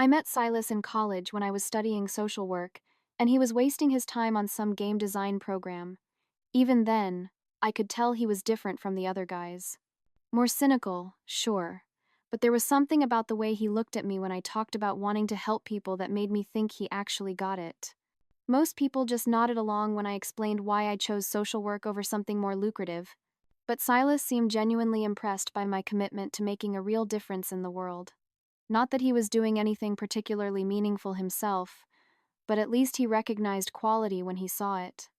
I met Silas in college when I was studying social work, and he was wasting his time on some game design program. Even then, I could tell he was different from the other guys. More cynical, sure, but there was something about the way he looked at me when I talked about wanting to help people that made me think he actually got it. Most people just nodded along when I explained why I chose social work over something more lucrative, but Silas seemed genuinely impressed by my commitment to making a real difference in the world. Not that he was doing anything particularly meaningful himself, but at least he recognized quality when he saw it.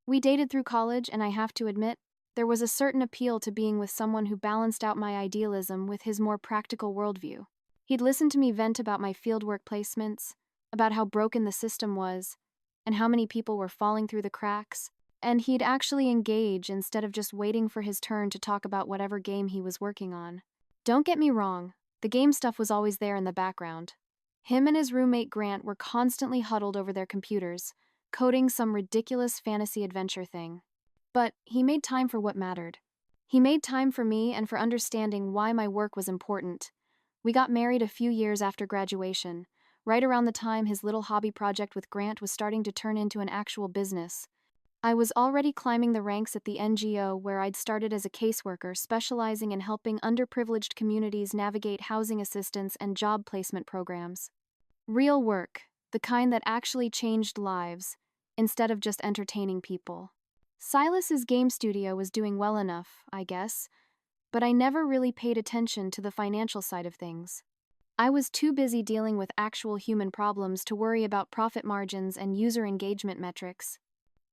We dated through college, and I have to admit, there was a certain appeal to being with someone who balanced out my idealism with his more practical worldview. He'd listen to me vent about my fieldwork placements, about how broken the system was, and how many people were falling through the cracks, and he'd actually engage instead of just waiting for his turn to talk about whatever game he was working on. Don't get me wrong, the game stuff was always there in the background. Him and his roommate Grant were constantly huddled over their computers, coding some ridiculous fantasy adventure thing. But he made time for what mattered. He made time for me and for understanding why my work was important. We got married a few years after graduation, right around the time his little hobby project with Grant was starting to turn into an actual business. I was already climbing the ranks at the NGO where I'd started as a caseworker specializing in helping underprivileged communities navigate housing assistance and job placement programs. Real work, the kind that actually changed lives, instead of just entertaining people. Silas's game studio was doing well enough, I guess, but I never really paid attention to the financial side of things. I was too busy dealing with actual human problems to worry about profit margins and user engagement metrics.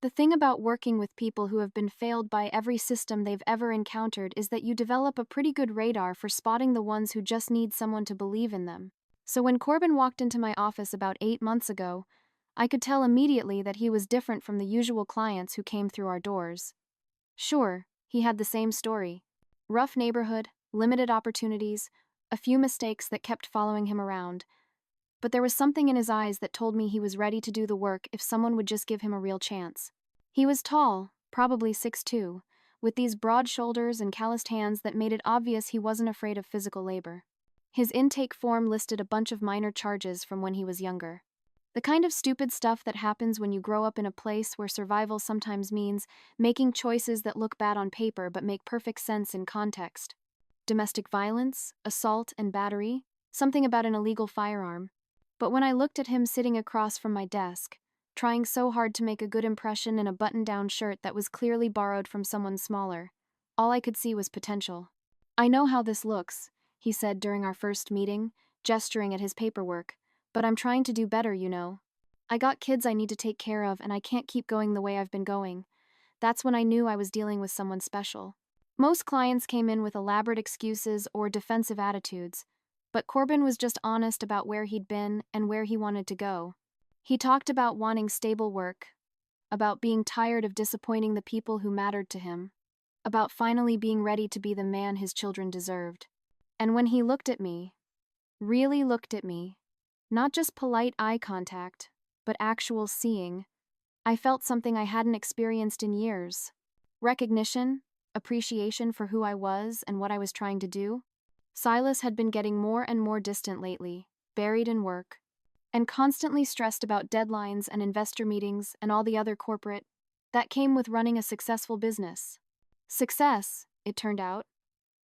The thing about working with people who have been failed by every system they've ever encountered is that you develop a pretty good radar for spotting the ones who just need someone to believe in them. So when Corbin walked into my office about 8 months ago, I could tell immediately that he was different from the usual clients who came through our doors. Sure, he had the same story. Rough neighborhood, limited opportunities, a few mistakes that kept following him around. But there was something in his eyes that told me he was ready to do the work if someone would just give him a real chance. He was tall, probably 6'2", with these broad shoulders and calloused hands that made it obvious he wasn't afraid of physical labor. His intake form listed a bunch of minor charges from when he was younger. The kind of stupid stuff that happens when you grow up in a place where survival sometimes means making choices that look bad on paper but make perfect sense in context. Domestic violence, assault, and battery, something about an illegal firearm. But when I looked at him sitting across from my desk, trying so hard to make a good impression in a button-down shirt that was clearly borrowed from someone smaller, all I could see was potential. "I know how this looks," he said during our first meeting, gesturing at his paperwork, "but I'm trying to do better, you know. I got kids I need to take care of, and I can't keep going the way I've been going." That's when I knew I was dealing with someone special. Most clients came in with elaborate excuses or defensive attitudes, but Corbin was just honest about where he'd been and where he wanted to go. He talked about wanting stable work, about being tired of disappointing the people who mattered to him, about finally being ready to be the man his children deserved. And when he looked at me, really looked at me, not just polite eye contact, but actual seeing, I felt something I hadn't experienced in years. Recognition, appreciation for who I was and what I was trying to do. Silas had been getting more and more distant lately, buried in work, and constantly stressed about deadlines and investor meetings and all the other corporate that came with running a successful business. Success, it turned out,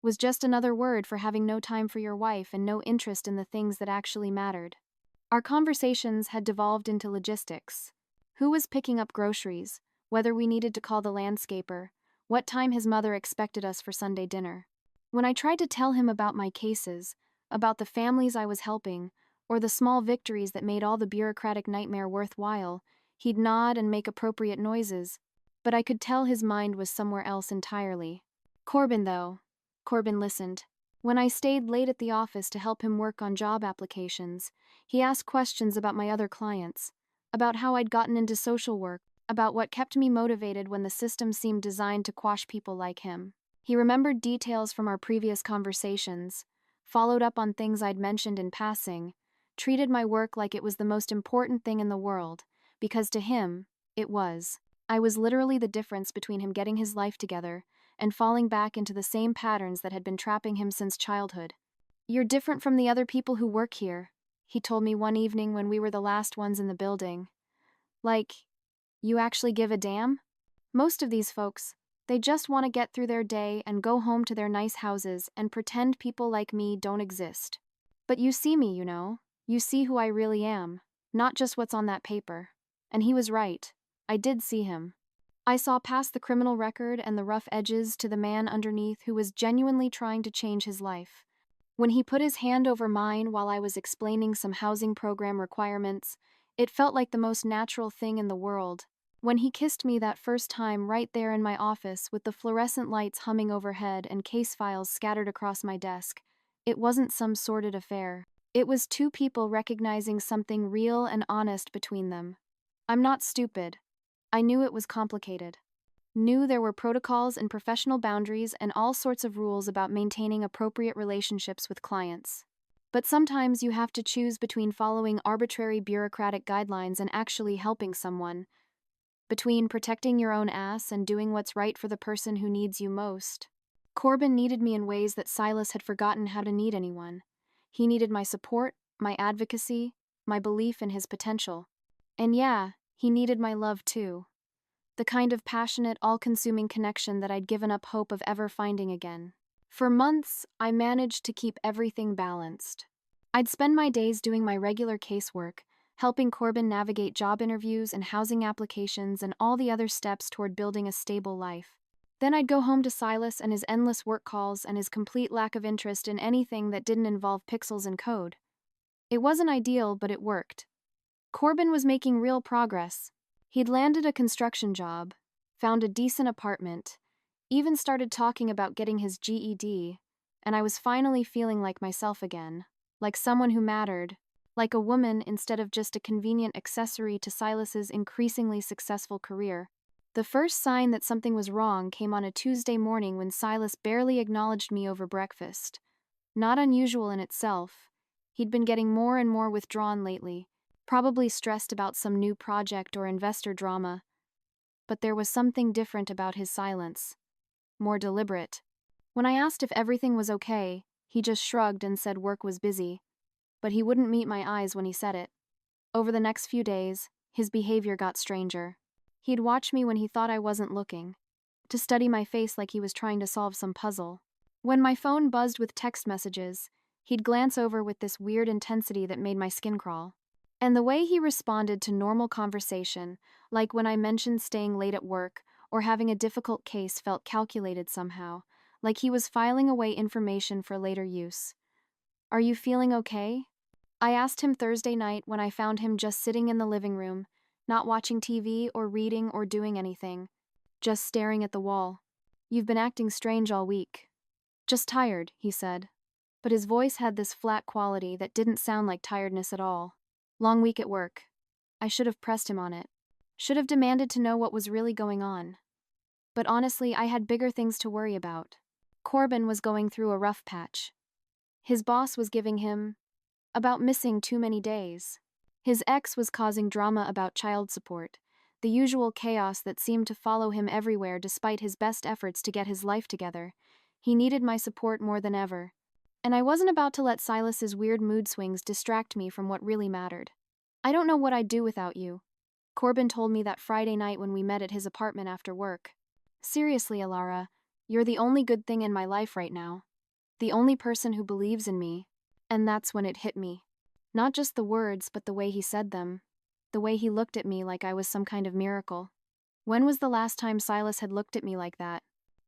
was just another word for having no time for your wife and no interest in the things that actually mattered. Our conversations had devolved into logistics. Who was picking up groceries, whether we needed to call the landscaper, what time his mother expected us for Sunday dinner. When I tried to tell him about my cases, about the families I was helping, or the small victories that made all the bureaucratic nightmare worthwhile, he'd nod and make appropriate noises, but I could tell his mind was somewhere else entirely. Corbin listened. When I stayed late at the office to help him work on job applications, he asked questions about my other clients, about how I'd gotten into social work, about what kept me motivated when the system seemed designed to quash people like him. He remembered details from our previous conversations, followed up on things I'd mentioned in passing, treated my work like it was the most important thing in the world, because to him, it was. I was literally the difference between him getting his life together and falling back into the same patterns that had been trapping him since childhood. "You're different from the other people who work here," he told me one evening when we were the last ones in the building. Like, you actually give a damn? Most of these folks, they just want to get through their day and go home to their nice houses and pretend people like me don't exist. But you see me, you know. You see who I really am, not just what's on that paper. And he was right. I did see him. I saw past the criminal record and the rough edges to the man underneath who was genuinely trying to change his life. When he put his hand over mine while I was explaining some housing program requirements, it felt like the most natural thing in the world. When he kissed me that first time right there in my office with the fluorescent lights humming overhead and case files scattered across my desk, it wasn't some sordid affair. It was two people recognizing something real and honest between them. I'm not stupid. I knew it was complicated. Knew there were protocols and professional boundaries and all sorts of rules about maintaining appropriate relationships with clients. But sometimes you have to choose between following arbitrary bureaucratic guidelines and actually helping someone, between protecting your own ass and doing what's right for the person who needs you most. Corbin needed me in ways that Silas had forgotten how to need anyone. He needed my support, my advocacy, my belief in his potential. And yeah, he needed my love too. The kind of passionate, all-consuming connection that I'd given up hope of ever finding again. For months, I managed to keep everything balanced. I'd spend my days doing my regular casework, helping Corbin navigate job interviews and housing applications and all the other steps toward building a stable life. Then I'd go home to Silas and his endless work calls and his complete lack of interest in anything that didn't involve pixels and code. It wasn't ideal, but it worked. Corbin was making real progress. He'd landed a construction job, found a decent apartment, even started talking about getting his GED, and I was finally feeling like myself again, like someone who mattered, like a woman instead of just a convenient accessory to Silas's increasingly successful career. The first sign that something was wrong came on a Tuesday morning when Silas barely acknowledged me over breakfast. Not unusual in itself. He'd been getting more and more withdrawn lately, probably stressed about some new project or investor drama. But there was something different about his silence. More deliberate. When I asked if everything was okay, he just shrugged and said work was busy. But he wouldn't meet my eyes when he said it. Over the next few days, his behavior got stranger. He'd watch me when he thought I wasn't looking, to study my face like he was trying to solve some puzzle. When my phone buzzed with text messages, he'd glance over with this weird intensity that made my skin crawl. And the way he responded to normal conversation, like when I mentioned staying late at work or having a difficult case, felt calculated somehow, like he was filing away information for later use. "Are you feeling okay?" I asked him Thursday night when I found him just sitting in the living room, not watching TV or reading or doing anything, just staring at the wall. "You've been acting strange all week." "Just tired," he said. But his voice had this flat quality that didn't sound like tiredness at all. "Long week at work." I should have pressed him on it. Should have demanded to know what was really going on. But honestly, I had bigger things to worry about. Corbin was going through a rough patch. His boss was giving him about missing too many days. His ex was causing drama about child support, the usual chaos that seemed to follow him everywhere despite his best efforts to get his life together. He needed my support more than ever. And I wasn't about to let Silas's weird mood swings distract me from what really mattered. "I don't know what I'd do without you," Corbin told me that Friday night when we met at his apartment after work. "Seriously, Alara, you're the only good thing in my life right now. The only person who believes in me." And that's when it hit me. Not just the words, but the way he said them. The way he looked at me like I was some kind of miracle. When was the last time Silas had looked at me like that?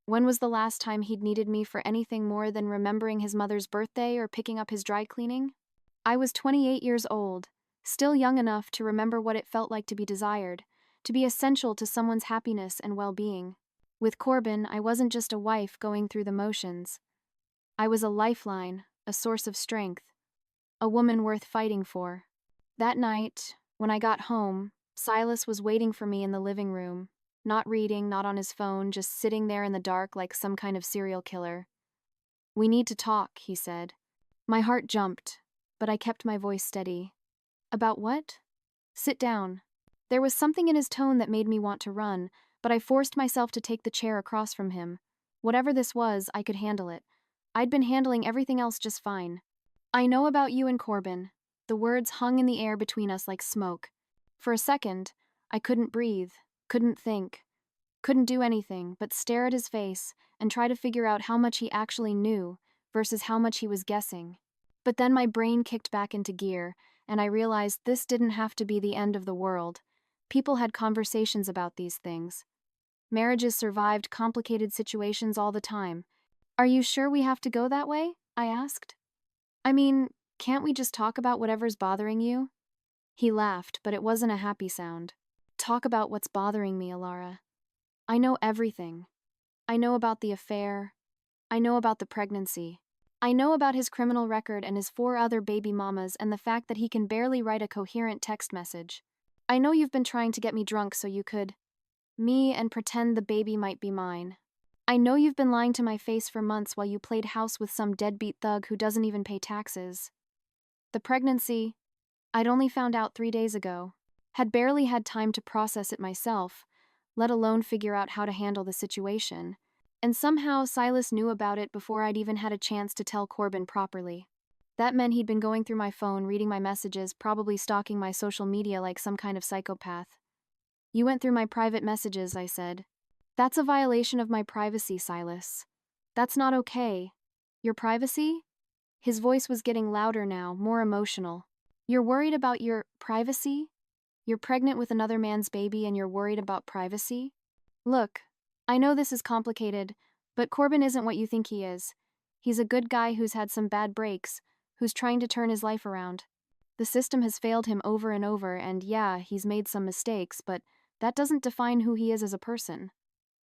When was the last time he'd needed me for anything more than remembering his mother's birthday or picking up his dry cleaning? I was 28 years old, still young enough to remember what it felt like to be desired, to be essential to someone's happiness and well-being. With Corbin, I wasn't just a wife going through the motions. I was a lifeline, a source of strength, a woman worth fighting for. That night, when I got home, Silas was waiting for me in the living room, not reading, not on his phone, just sitting there in the dark like some kind of serial killer. "We need to talk," he said. My heart jumped, but I kept my voice steady. "About what?" "Sit down." There was something in his tone that made me want to run, but I forced myself to take the chair across from him. Whatever this was, I could handle it. I'd been handling everything else just fine. "I know about you and Corbin. The words hung in the air between us like smoke. For a second, I couldn't breathe, couldn't think, couldn't do anything but stare at his face and try to figure out how much he actually knew versus how much he was guessing. But then my brain kicked back into gear, and I realized this didn't have to be the end of the world. People had conversations about these things. Marriages survived complicated situations all the time. Are you sure we have to go that way? I asked. I mean, can't we just talk about whatever's bothering you? He laughed, but it wasn't a happy sound. Talk about what's bothering me, Alara. I know everything. I know about the affair. I know about the pregnancy. I know about his criminal record and his 4 other baby mamas and the fact that he can barely write a coherent text message. I know you've been trying to get me drunk so you could me and pretend the baby might be mine. I know you've been lying to my face for months while you played house with some deadbeat thug who doesn't even pay taxes. The pregnancy, I'd only found out 3 days ago. Had barely had time to process it myself, let alone figure out how to handle the situation. And somehow Silas knew about it before I'd even had a chance to tell Corbin properly. That meant he'd been going through my phone, reading my messages, probably stalking my social media like some kind of psychopath. You went through my private messages, I said. That's a violation of my privacy, Silas. That's not okay. Your privacy? His voice was getting louder now, more emotional. You're worried about your privacy? You're pregnant with another man's baby and you're worried about privacy? Look, I know this is complicated, but Corbin isn't what you think he is. He's a good guy who's had some bad breaks, who's trying to turn his life around. The system has failed him over and over, and yeah, he's made some mistakes, but that doesn't define who he is as a person.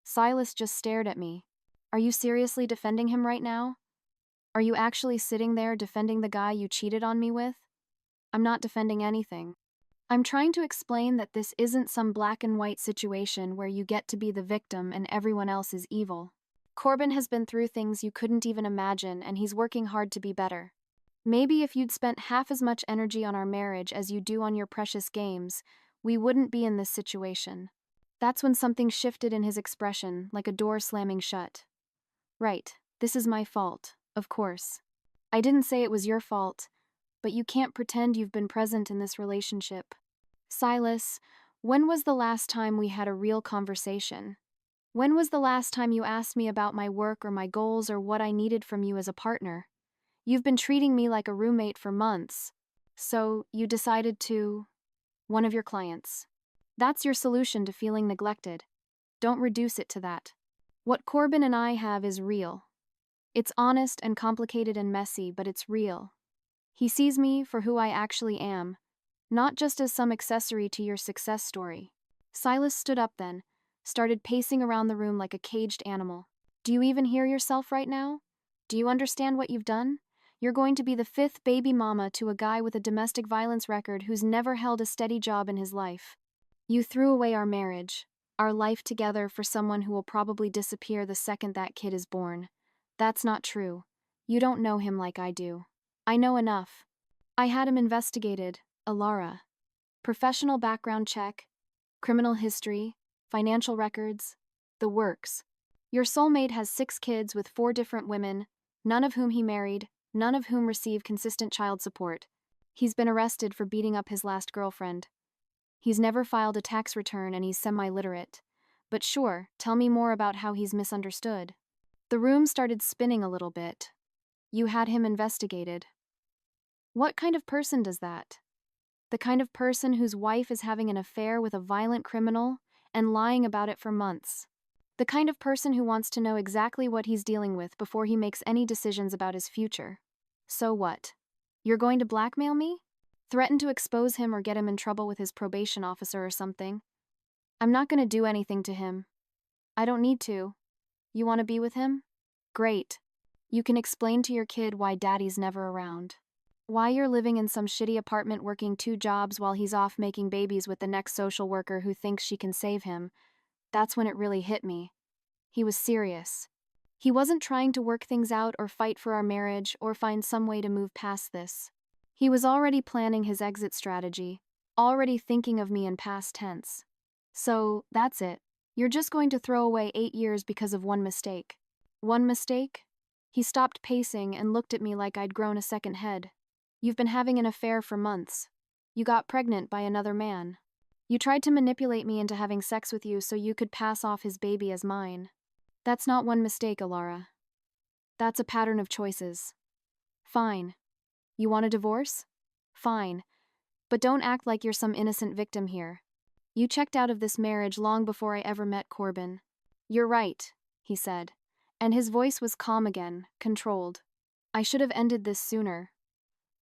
Silas just stared at me. Are you seriously defending him right now? Are you actually sitting there defending the guy you cheated on me with? I'm not defending anything. I'm trying to explain that this isn't some black and white situation where you get to be the victim and everyone else is evil. Corbin has been through things you couldn't even imagine, and he's working hard to be better. Maybe if you'd spent half as much energy on our marriage as you do on your precious games, we wouldn't be in this situation. That's when something shifted in his expression, like a door slamming shut. Right, this is my fault, of course. I didn't say it was your fault, but you can't pretend you've been present in this relationship. Silas, when was the last time we had a real conversation? When was the last time you asked me about my work or my goals or what I needed from you as a partner? You've been treating me like a roommate for months. So, you decided to... one of your clients. That's your solution to feeling neglected. Don't reduce it to that. What Corbin and I have is real. It's honest and complicated and messy, but it's real. He sees me for who I actually am, not just as some accessory to your success story. Silas stood up then, started pacing around the room like a caged animal. Do you even hear yourself right now? Do you understand what you've done? You're going to be the 5th baby mama to a guy with a domestic violence record who's never held a steady job in his life. You threw away our marriage, our life together for someone who will probably disappear the second that kid is born. That's not true. You don't know him like I do. I know enough. I had him investigated, Alara. Professional background check, criminal history, financial records, the works. Your soulmate has 6 kids with 4 different women, none of whom he married, none of whom receive consistent child support. He's been arrested for beating up his last girlfriend. He's never filed a tax return and he's semi-literate. But sure, tell me more about how he's misunderstood. The room started spinning a little bit. You had him investigated. What kind of person does that? The kind of person whose wife is having an affair with a violent criminal and lying about it for months. The kind of person who wants to know exactly what he's dealing with before he makes any decisions about his future. So what? You're going to blackmail me? Threaten to expose him or get him in trouble with his probation officer or something? I'm not going to do anything to him. I don't need to. You want to be with him? Great. You can explain to your kid why daddy's never around. Why you're living in some shitty apartment working 2 jobs while he's off making babies with the next social worker who thinks she can save him. That's when it really hit me. He was serious. He wasn't trying to work things out or fight for our marriage or find some way to move past this. He was already planning his exit strategy, already thinking of me in past tense. So, that's it. You're just going to throw away 8 years because of one mistake. One mistake? He stopped pacing and looked at me like I'd grown a second head. You've been having an affair for months. You got pregnant by another man. You tried to manipulate me into having sex with you so you could pass off his baby as mine. That's not one mistake, Alara. That's a pattern of choices. Fine. You want a divorce? Fine. But don't act like you're some innocent victim here. You checked out of this marriage long before I ever met Corbin. You're right, he said. And his voice was calm again, controlled. I should have ended this sooner.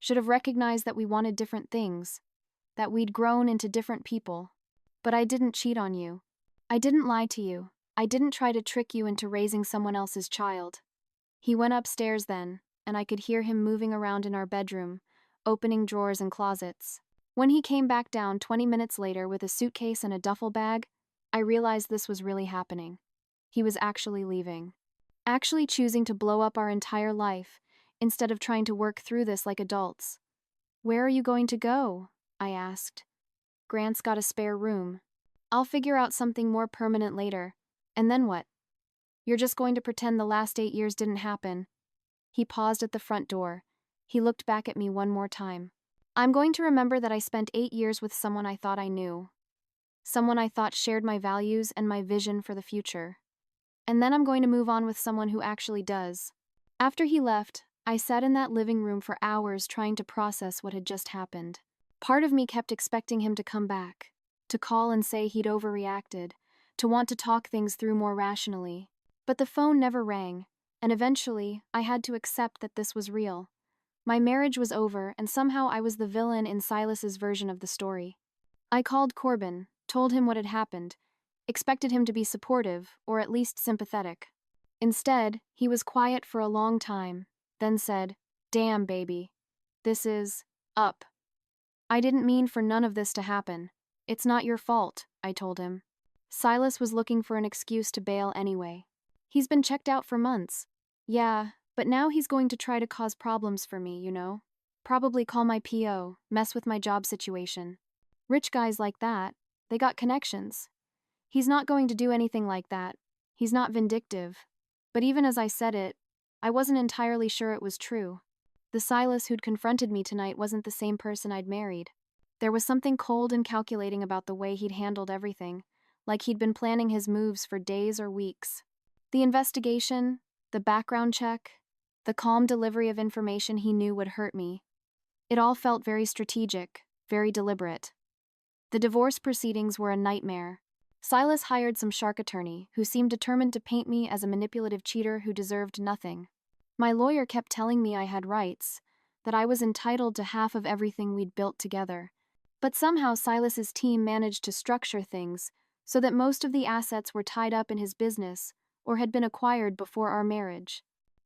Should have recognized that we wanted different things, that we'd grown into different people. But I didn't cheat on you. I didn't lie to you. I didn't try to trick you into raising someone else's child. He went upstairs then, and I could hear him moving around in our bedroom, opening drawers and closets. When he came back down 20 minutes later with a suitcase and a duffel bag, I realized this was really happening. He was actually leaving. Actually choosing to blow up our entire life, instead of trying to work through this like adults. Where are you going to go? I asked. Grant's got a spare room. I'll figure out something more permanent later. And then what? You're just going to pretend the last 8 years didn't happen. He paused at the front door. He looked back at me one more time. I'm going to remember that I spent 8 years with someone I thought I knew. Someone I thought shared my values and my vision for the future. And then I'm going to move on with someone who actually does. After he left, I sat in that living room for hours trying to process what had just happened. Part of me kept expecting him to come back, to call and say he'd overreacted, to want to talk things through more rationally. But the phone never rang, and eventually I had to accept that this was real. My marriage was over, and somehow I was the villain in Silas's version of the story. I called Corbin, told him what had happened, expected him to be supportive, or at least sympathetic. Instead, he was quiet for a long time, then said, "Damn, baby. This is up. I didn't mean for none of this to happen. It's not your fault," I told him. Silas was looking for an excuse to bail anyway. He's been checked out for months. Yeah, but now he's going to try to cause problems for me, you know? Probably call my PO, mess with my job situation. Rich guys like that, they got connections. He's not going to do anything like that. He's not vindictive. But even as I said it, I wasn't entirely sure it was true. The Silas who'd confronted me tonight wasn't the same person I'd married. There was something cold and calculating about the way he'd handled everything, like he'd been planning his moves for days or weeks. The investigation, the background check, the calm delivery of information he knew would hurt me. It all felt very strategic, very deliberate. The divorce proceedings were a nightmare. Silas hired some shark attorney who seemed determined to paint me as a manipulative cheater who deserved nothing. My lawyer kept telling me I had rights, that I was entitled to half of everything we'd built together. But somehow Silas's team managed to structure things so that most of the assets were tied up in his business or had been acquired before our marriage.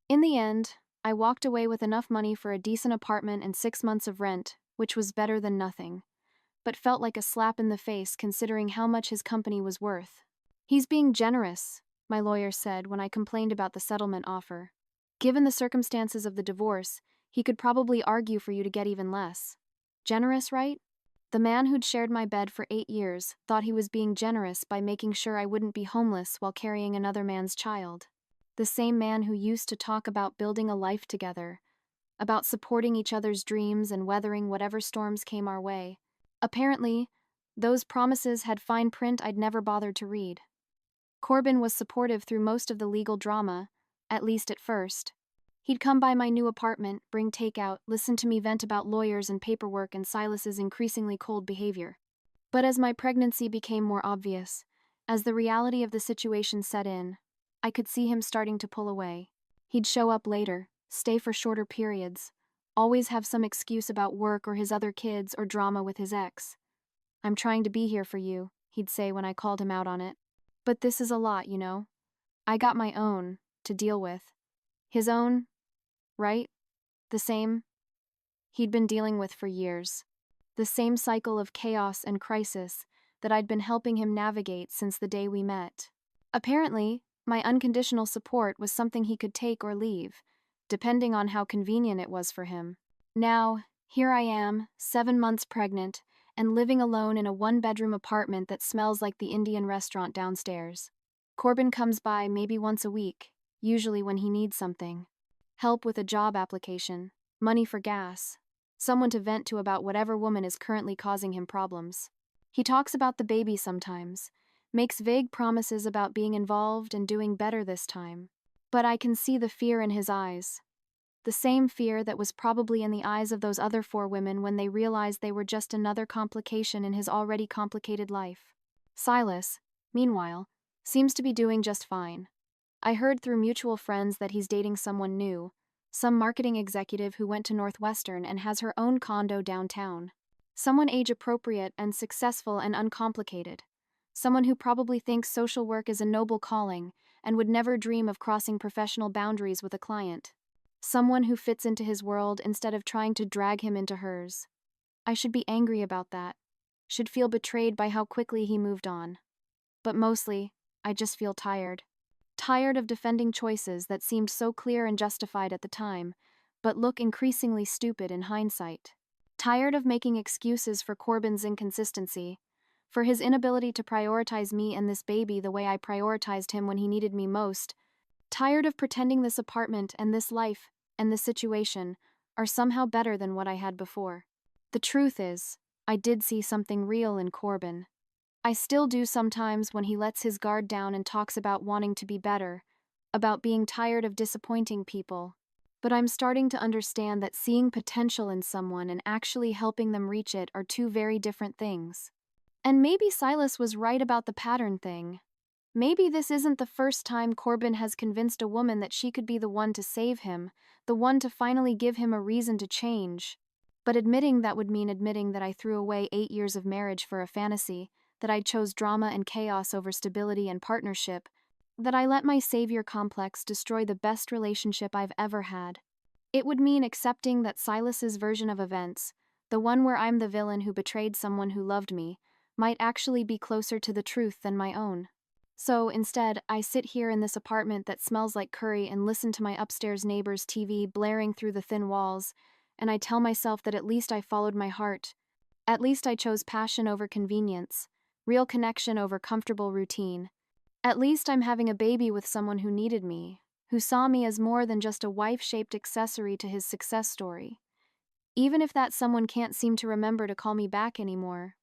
In the end, I walked away with enough money for a decent apartment and 6 months of rent, which was better than nothing, but felt like a slap in the face considering how much his company was worth. "He's being generous," my lawyer said when I complained about the settlement offer. "Given the circumstances of the divorce, he could probably argue for you to get even less. Generous, right? The man who'd shared my bed for 8 years thought he was being generous by making sure I wouldn't be homeless while carrying another man's child. The same man who used to talk about building a life together, about supporting each other's dreams and weathering whatever storms came our way. Apparently, those promises had fine print I'd never bothered to read. Corbin was supportive through most of the legal drama, at least at first. He'd come by my new apartment, bring takeout, listen to me vent about lawyers and paperwork and Silas's increasingly cold behavior. But as my pregnancy became more obvious, as the reality of the situation set in, I could see him starting to pull away. He'd show up later, stay for shorter periods, always have some excuse about work or his other kids or drama with his ex. "I'm trying to be here for you," he'd say when I called him out on it. "But this is a lot, you know? I got my own to deal with. His own, right? The same he'd been dealing with for years. The same cycle of chaos and crisis that I'd been helping him navigate since the day we met. Apparently, my unconditional support was something he could take or leave, depending on how convenient it was for him. Now, here I am, 7 months pregnant, and living alone in a 1-bedroom apartment that smells like the Indian restaurant downstairs. Corbin comes by maybe once a week, usually when he needs something. Help with a job application, money for gas, someone to vent to about whatever woman is currently causing him problems. He talks about the baby sometimes, makes vague promises about being involved and doing better this time. But I can see the fear in his eyes. The same fear that was probably in the eyes of those other 4 women when they realized they were just another complication in his already complicated life. Silas, meanwhile, seems to be doing just fine. I heard through mutual friends that he's dating someone new, some marketing executive who went to Northwestern and has her own condo downtown. Someone age-appropriate and successful and uncomplicated. Someone who probably thinks social work is a noble calling and would never dream of crossing professional boundaries with a client. Someone who fits into his world instead of trying to drag him into hers. I should be angry about that. Should feel betrayed by how quickly he moved on. But mostly, I just feel tired. Tired of defending choices that seemed so clear and justified at the time, but look increasingly stupid in hindsight. Tired of making excuses for Corbin's inconsistency, for his inability to prioritize me and this baby the way I prioritized him when he needed me most. Tired of pretending this apartment and this life and this situation are somehow better than what I had before. The truth is, I did see something real in Corbin. I still do sometimes when he lets his guard down and talks about wanting to be better, about being tired of disappointing people. But I'm starting to understand that seeing potential in someone and actually helping them reach it are 2 very different things. And maybe Silas was right about the pattern thing. Maybe this isn't the first time Corbin has convinced a woman that she could be the one to save him, the one to finally give him a reason to change. But admitting that would mean admitting that I threw away 8 years of marriage for a fantasy, that I chose drama and chaos over stability and partnership, that I let my savior complex destroy the best relationship I've ever had. It would mean accepting that Silas's version of events, the one where I'm the villain who betrayed someone who loved me, might actually be closer to the truth than my own. So, instead, I sit here in this apartment that smells like curry and listen to my upstairs neighbor's TV blaring through the thin walls, and I tell myself that at least I followed my heart. At least I chose passion over convenience, real connection over comfortable routine. At least I'm having a baby with someone who needed me, who saw me as more than just a wife-shaped accessory to his success story. Even if that someone can't seem to remember to call me back anymore,